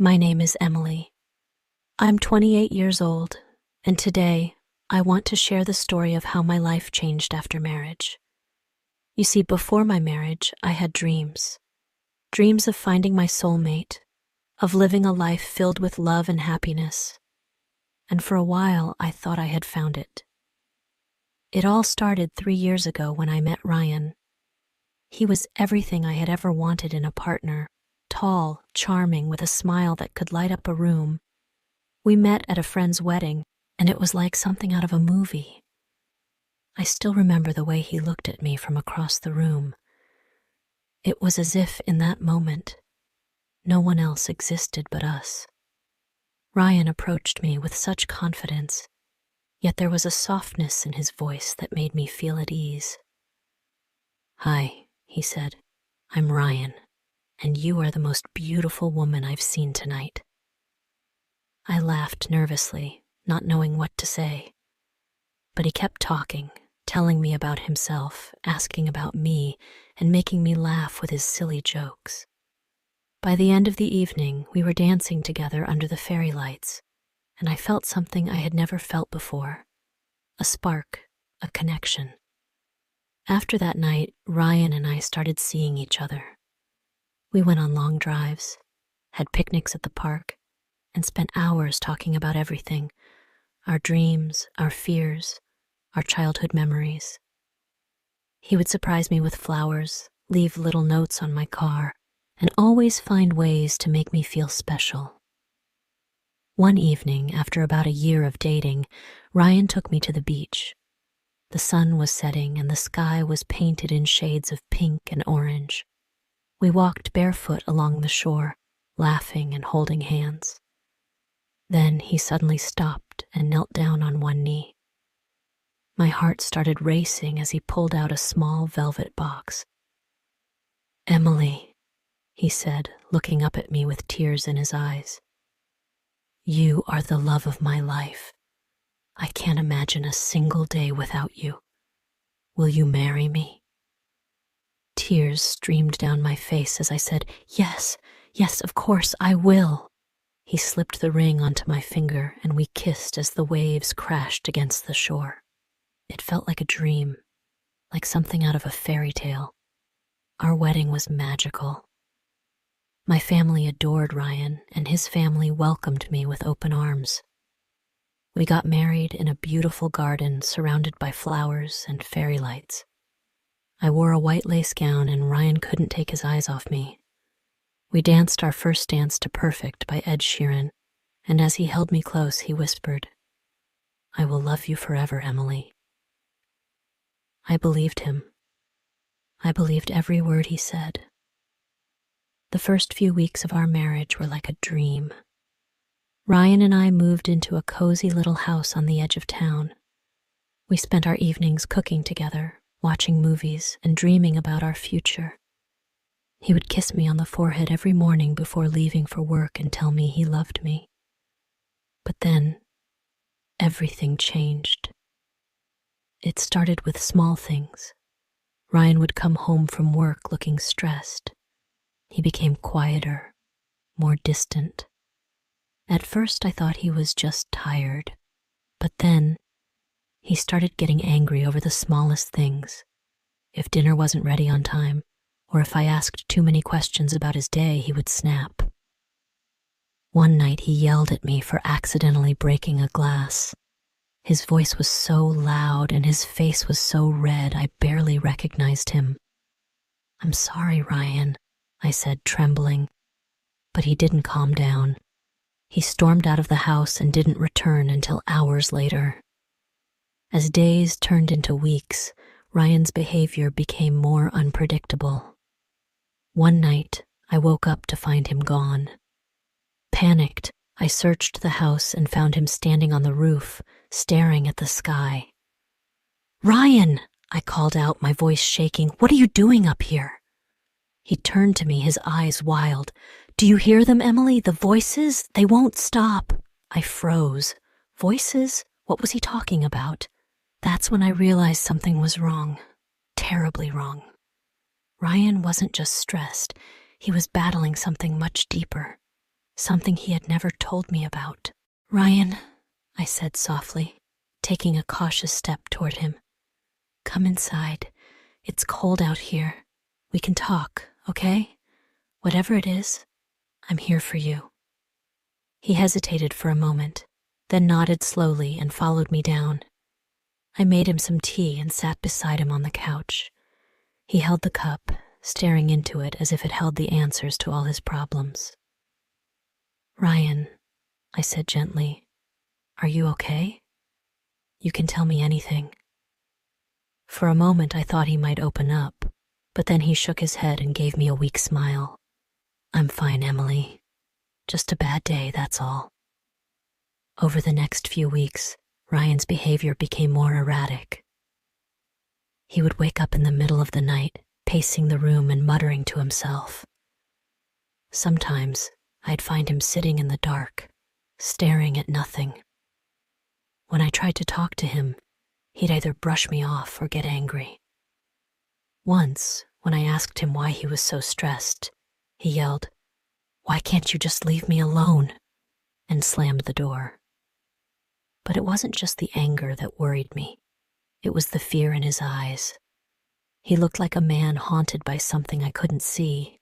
My name is Emily. I'm 28 years old, and today I want to share the story of how my life changed after marriage. You see, before my marriage, I had dreams. Dreams of finding my soulmate, of living a life filled with love and happiness. And for a while, I thought I had found it. It all started 3 years ago when I met Ryan. He was everything I had ever wanted in a partner. Tall, charming, with a smile that could light up a room. We met at a friend's wedding, and it was like something out of a movie. I still remember the way he looked at me from across the room. It was as if, in that moment, no one else existed but us. Ryan approached me with such confidence, yet there was a softness in his voice that made me feel at ease. "Hi," he said. "I'm Ryan, and you are the most beautiful woman I've seen tonight." I laughed nervously, not knowing what to say. But he kept talking, telling me about himself, asking about me, and making me laugh with his silly jokes. By the end of the evening, we were dancing together under the fairy lights, and I felt something I had never felt before. A spark, a connection. After that night, Ryan and I started seeing each other. We went on long drives, had picnics at the park, and spent hours talking about everything: our dreams, our fears, our childhood memories. He would surprise me with flowers, leave little notes on my car, and always find ways to make me feel special. One evening, after about a year of dating, Ryan took me to the beach. The sun was setting and the sky was painted in shades of pink and orange. We walked barefoot along the shore, laughing and holding hands. Then he suddenly stopped and knelt down on one knee. My heart started racing as he pulled out a small velvet box. "Emily," he said, looking up at me with tears in his eyes. "You are the love of my life. I can't imagine a single day without you. Will you marry me?" Tears streamed down my face as I said, "Yes, yes, of course, I will." He slipped the ring onto my finger and we kissed as the waves crashed against the shore. It felt like a dream, like something out of a fairy tale. Our wedding was magical. My family adored Ryan, and his family welcomed me with open arms. We got married in a beautiful garden surrounded by flowers and fairy lights. I wore a white lace gown and Ryan couldn't take his eyes off me. We danced our first dance to Perfect by Ed Sheeran, and as he held me close, he whispered, "I will love you forever, Emily." I believed him. I believed every word he said. The first few weeks of our marriage were like a dream. Ryan and I moved into a cozy little house on the edge of town. We spent our evenings cooking together, watching movies, and dreaming about our future. He would kiss me on the forehead every morning before leaving for work and tell me he loved me. But then, everything changed. It started with small things. Ryan would come home from work looking stressed. He became quieter, more distant. At first, I thought he was just tired, but then he started getting angry over the smallest things. If dinner wasn't ready on time, or if I asked too many questions about his day, he would snap. One night he yelled at me for accidentally breaking a glass. His voice was so loud and his face was so red I barely recognized him. "I'm sorry, Ryan," I said, trembling. But he didn't calm down. He stormed out of the house and didn't return until hours later. As days turned into weeks, Ryan's behavior became more unpredictable. One night, I woke up to find him gone. Panicked, I searched the house and found him standing on the roof, staring at the sky. "Ryan!" I called out, my voice shaking. "What are you doing up here?" He turned to me, his eyes wild. "Do you hear them, Emily? The voices? They won't stop." I froze. Voices? What was he talking about? That's when I realized something was wrong. Terribly wrong. Ryan wasn't just stressed. He was battling something much deeper. something he had never told me about. "Ryan," I said softly, taking a cautious step toward him. "Come inside. It's cold out here. We can talk, okay? Whatever it is, I'm here for you." He hesitated for a moment, then nodded slowly and followed me down. I made him some tea and sat beside him on the couch. He held the cup, staring into it as if it held the answers to all his problems. "Ryan," I said gently, "are you okay? You can tell me anything." For a moment I thought he might open up, but then he shook his head and gave me a weak smile. "I'm fine, Emily. Just a bad day, that's all." Over the next few weeks, Ryan's behavior became more erratic. He would wake up in the middle of the night, pacing the room and muttering to himself. Sometimes I'd find him sitting in the dark, staring at nothing. When I tried to talk to him, he'd either brush me off or get angry. Once, when I asked him why he was so stressed, he yelled, "Why can't you just leave me alone?" and slammed the door. But it wasn't just the anger that worried me. It was the fear in his eyes. He looked like a man haunted by something I couldn't see.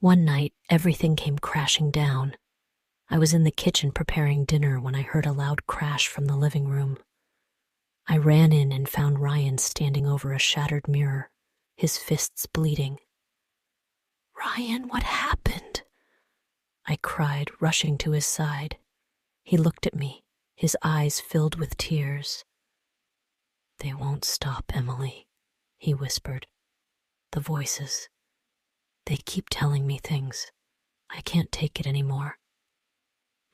One night, everything came crashing down. I was in the kitchen preparing dinner when I heard a loud crash from the living room. I ran in and found Ryan standing over a shattered mirror, his fists bleeding. "Ryan, what happened?" I cried, rushing to his side. He looked at me, his eyes filled with tears. "They won't stop, Emily," he whispered. "The voices. They keep telling me things. I can't take it anymore."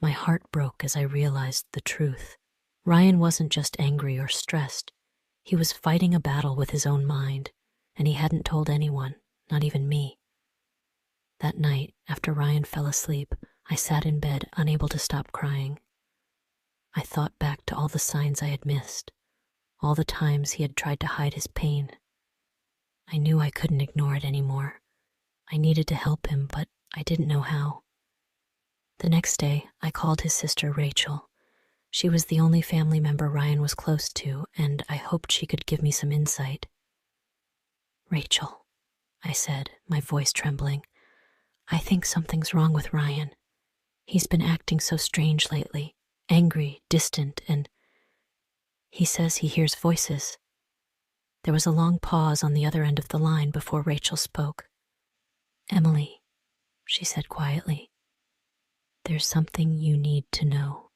My heart broke as I realized the truth. Ryan wasn't just angry or stressed. He was fighting a battle with his own mind, and he hadn't told anyone, not even me. That night, after Ryan fell asleep, I sat in bed, unable to stop crying. I thought back to all the signs I had missed, all the times he had tried to hide his pain. I knew I couldn't ignore it anymore. I needed to help him, but I didn't know how. The next day, I called his sister Rachel. She was the only family member Ryan was close to, and I hoped she could give me some insight. "Rachel," I said, my voice trembling, "I think something's wrong with Ryan. He's been acting so strange lately, angry, distant, and he says he hears voices." There was a long pause on the other end of the line before Rachel spoke. "Emily," she said quietly, "there's something you need to know."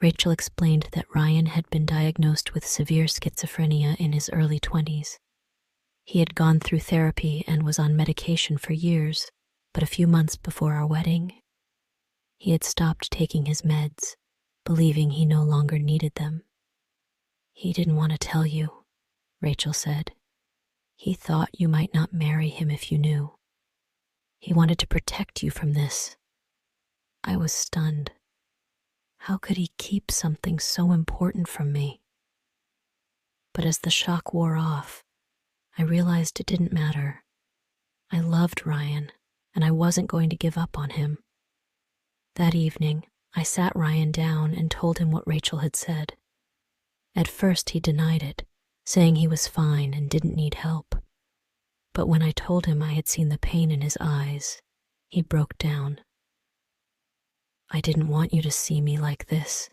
Rachel explained that Ryan had been diagnosed with severe schizophrenia in his early 20s. He had gone through therapy and was on medication for years, but a few months before our wedding, he had stopped taking his meds, believing he no longer needed them. "He didn't want to tell you," Rachel said. "He thought you might not marry him if you knew. He wanted to protect you from this." I was stunned. How could he keep something so important from me? But as the shock wore off, I realized it didn't matter. I loved Ryan, and I wasn't going to give up on him. That evening, I sat Ryan down and told him what Rachel had said. At first, he denied it, saying he was fine and didn't need help. But when I told him I had seen the pain in his eyes, he broke down. "I didn't want you to see me like this,"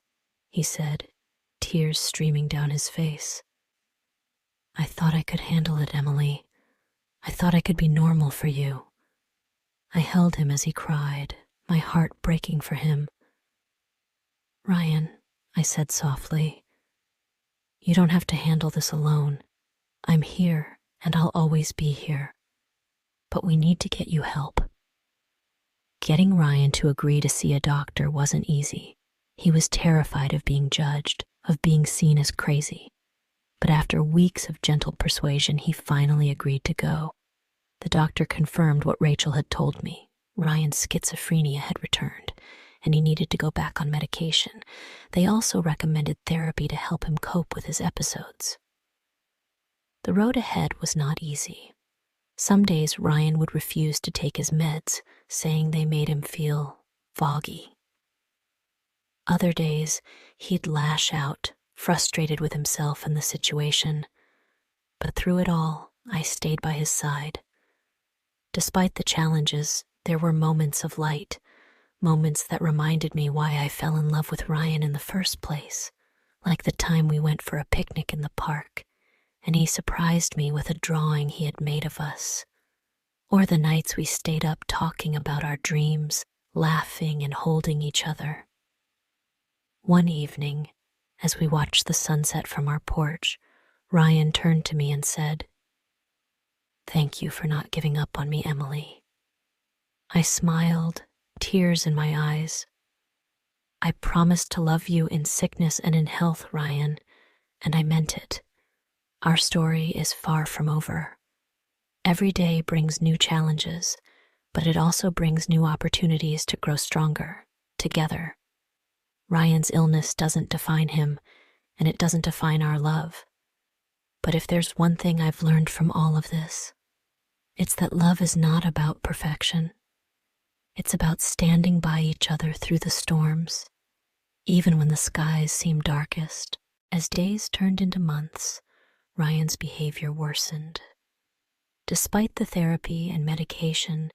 he said, tears streaming down his face. "I thought I could handle it, Emily. I thought I could be normal for you." I held him as he cried, my heart breaking for him. "Ryan," I said softly, "you don't have to handle this alone. I'm here, and I'll always be here. But we need to get you help." Getting Ryan to agree to see a doctor wasn't easy. He was terrified of being judged, of being seen as crazy. But after weeks of gentle persuasion, he finally agreed to go. The doctor confirmed what Rachel had told me. Ryan's schizophrenia had returned, and he needed to go back on medication. They also recommended therapy to help him cope with his episodes. The road ahead was not easy. Some days Ryan would refuse to take his meds, saying they made him feel foggy. Other days, he'd lash out, frustrated with himself and the situation. But through it all, I stayed by his side. Despite the challenges, there were moments of light, moments that reminded me why I fell in love with Ryan in the first place, like the time we went for a picnic in the park, and he surprised me with a drawing he had made of us. Or the nights we stayed up talking about our dreams, laughing and holding each other. One evening, as we watched the sunset from our porch, Ryan turned to me and said, "Thank you for not giving up on me, Emily." I smiled, tears in my eyes. "I promised to love you in sickness and in health, Ryan, and I meant it. Our story is far from over. Every day brings new challenges, but it also brings new opportunities to grow stronger, together. Ryan's illness doesn't define him, and it doesn't define our love. But if there's one thing I've learned from all of this, it's that love is not about perfection. It's about standing by each other through the storms, even when the skies seem darkest." As days turned into months, Ryan's behavior worsened. Despite the therapy and medication,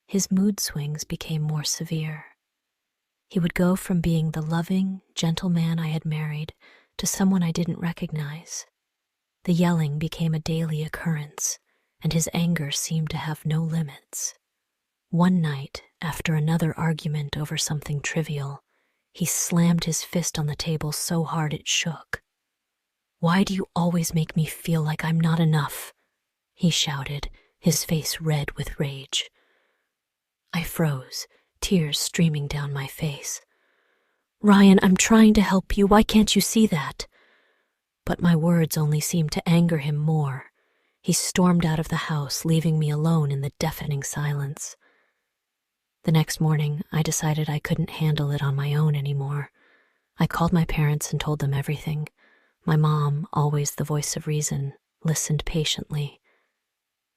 his mood swings became more severe. He would go from being the loving, gentle man I had married to someone I didn't recognize. The yelling became a daily occurrence, and his anger seemed to have no limits. One night, after another argument over something trivial, he slammed his fist on the table so hard it shook. "Why do you always make me feel like I'm not enough?" he shouted, his face red with rage. I froze, tears streaming down my face. "Ryan, I'm trying to help you. Why can't you see that?" But my words only seemed to anger him more. He stormed out of the house, leaving me alone in the deafening silence. The next morning, I decided I couldn't handle it on my own anymore. I called my parents and told them everything. My mom, always the voice of reason, listened patiently.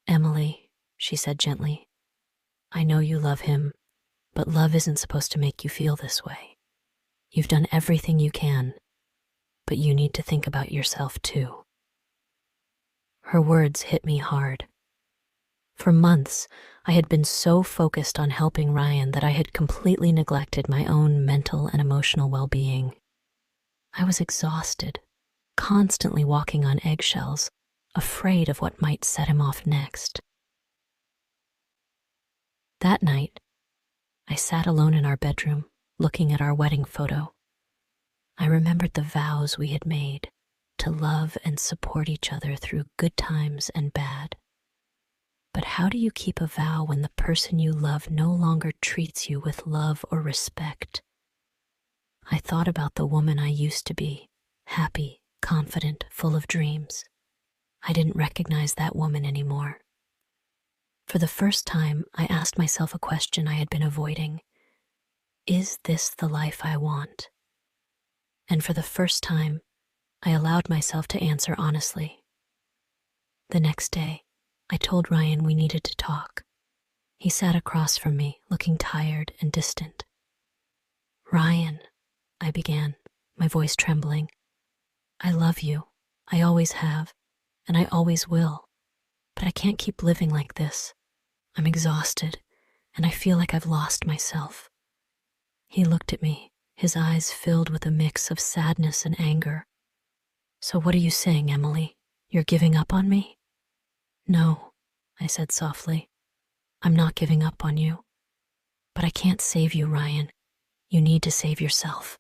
"Emily," she said gently, "I know you love him, but love isn't supposed to make you feel this way. You've done everything you can, but you need to think about yourself too." Her words hit me hard. For months, I had been so focused on helping Ryan that I had completely neglected my own mental and emotional well-being. I was exhausted, constantly walking on eggshells, afraid of what might set him off next. That night, I sat alone in our bedroom, looking at our wedding photo. I remembered the vows we had made, to love and support each other through good times and bad. But how do you keep a vow when the person you love no longer treats you with love or respect? I thought about the woman I used to be, happy, confident, full of dreams. I didn't recognize that woman anymore. For the first time, I asked myself a question I had been avoiding. Is this the life I want? And for the first time, I allowed myself to answer honestly. The next day, I told Ryan we needed to talk. He sat across from me, looking tired and distant. "Ryan," I began, my voice trembling, "I love you. I always have, and I always will. But I can't keep living like this. I'm exhausted, and I feel like I've lost myself." He looked at me, his eyes filled with a mix of sadness and anger. "So what are you saying, Emily? You're giving up on me?" "No," I said softly. "I'm not giving up on you. But I can't save you, Ryan. You need to save yourself.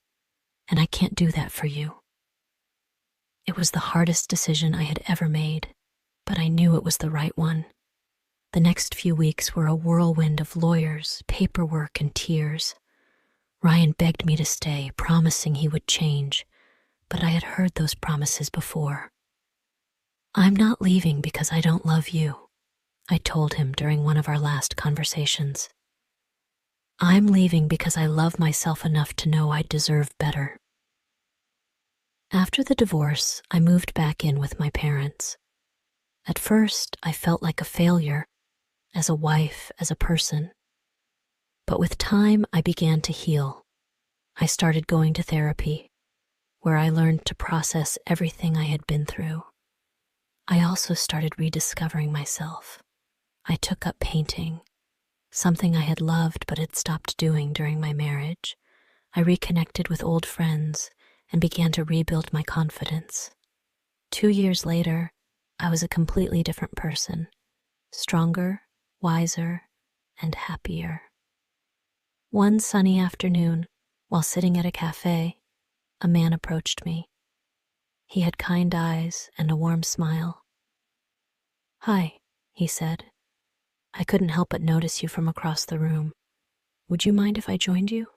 And I can't do that for you." It was the hardest decision I had ever made, but I knew it was the right one. The next few weeks were a whirlwind of lawyers, paperwork, and tears. Ryan begged me to stay, promising he would change, but I had heard those promises before. "I'm not leaving because I don't love you," I told him during one of our last conversations. "I'm leaving because I love myself enough to know I deserve better." After the divorce, I moved back in with my parents. At first, I felt like a failure, as a wife, as a person. But with time, I began to heal. I started going to therapy, where I learned to process everything I had been through. I also started rediscovering myself. I took up painting, something I had loved but had stopped doing during my marriage. I reconnected with old friends and began to rebuild my confidence. 2 years later, I was a completely different person, stronger, wiser, and happier. One sunny afternoon, while sitting at a cafe, a man approached me. He had kind eyes and a warm smile. "Hi," he said. "I couldn't help but notice you from across the room. Would you mind if I joined you?"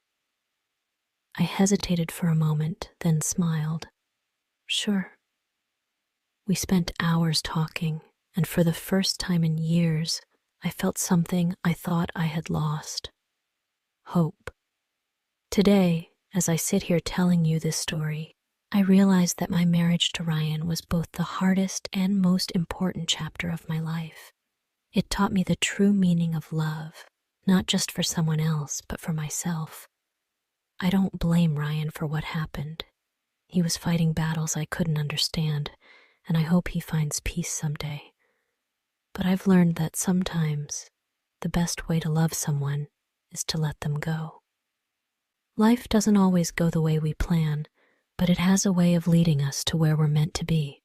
I hesitated for a moment, then smiled. "Sure." We spent hours talking, and for the first time in years, I felt something I thought I had lost: hope. Today, as I sit here telling you this story, I realize that my marriage to Ryan was both the hardest and most important chapter of my life. It taught me the true meaning of love, not just for someone else, but for myself. I don't blame Ryan for what happened. He was fighting battles I couldn't understand, and I hope he finds peace someday. But I've learned that sometimes the best way to love someone is to let them go. Life doesn't always go the way we plan, but it has a way of leading us to where we're meant to be.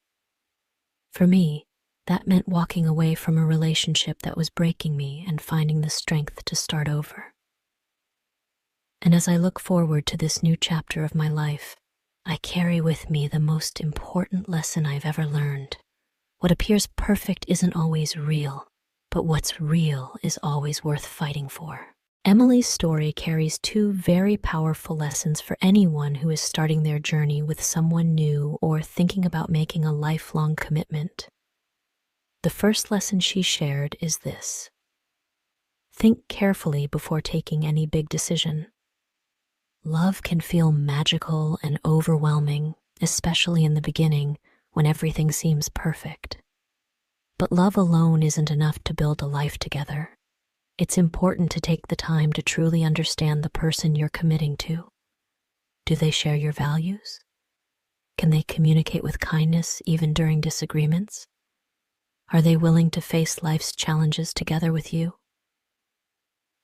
For me, that meant walking away from a relationship that was breaking me and finding the strength to start over. And as I look forward to this new chapter of my life, I carry with me the most important lesson I've ever learned. What appears perfect isn't always real, but what's real is always worth fighting for. Emily's story carries 2 very powerful lessons for anyone who is starting their journey with someone new or thinking about making a lifelong commitment. The first lesson she shared is this: think carefully before taking any big decision. Love can feel magical and overwhelming, especially in the beginning when everything seems perfect. But love alone isn't enough to build a life together. It's important to take the time to truly understand the person you're committing to. Do they share your values? Can they communicate with kindness even during disagreements? Are they willing to face life's challenges together with you?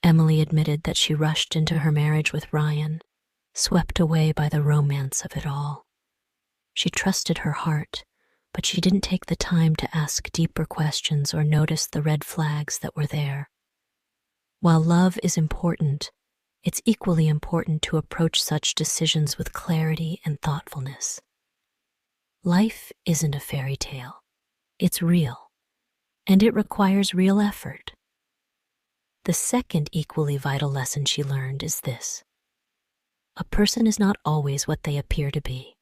Emily admitted that she rushed into her marriage with Ryan, swept away by the romance of it all. She trusted her heart, but she didn't take the time to ask deeper questions or notice the red flags that were there. While love is important, it's equally important to approach such decisions with clarity and thoughtfulness. Life isn't a fairy tale. It's real, and it requires real effort. The second equally vital lesson she learned is this: a person is not always what they appear to be.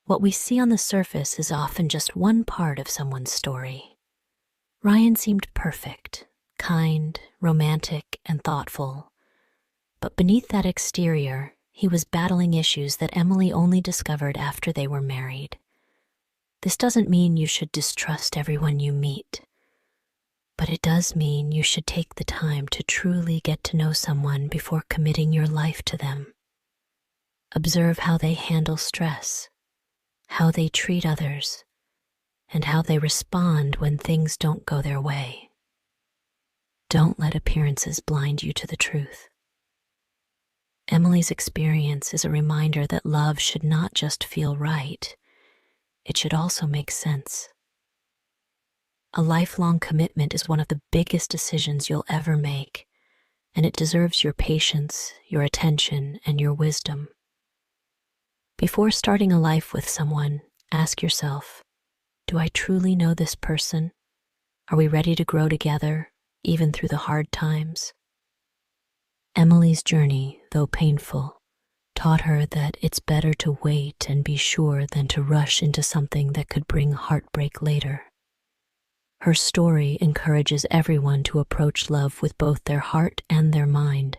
What we see on the surface is often just one part of someone's story. Ryan seemed perfect, kind, romantic, and thoughtful. But beneath that exterior, he was battling issues that Emily only discovered after they were married. This doesn't mean you should distrust everyone you meet, but it does mean you should take the time to truly get to know someone before committing your life to them. Observe how they handle stress, how they treat others, and how they respond when things don't go their way. Don't let appearances blind you to the truth. Emily's experience is a reminder that love should not just feel right, it should also make sense. A lifelong commitment is one of the biggest decisions you'll ever make, and it deserves your patience, your attention, and your wisdom. Before starting a life with someone, ask yourself, do I truly know this person? Are we ready to grow together, even through the hard times? Emily's journey, though painful, taught her that it's better to wait and be sure than to rush into something that could bring heartbreak later. Her story encourages everyone to approach love with both their heart and their mind,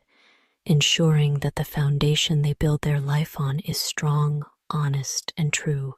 ensuring that the foundation they build their life on is strong, honest, and true.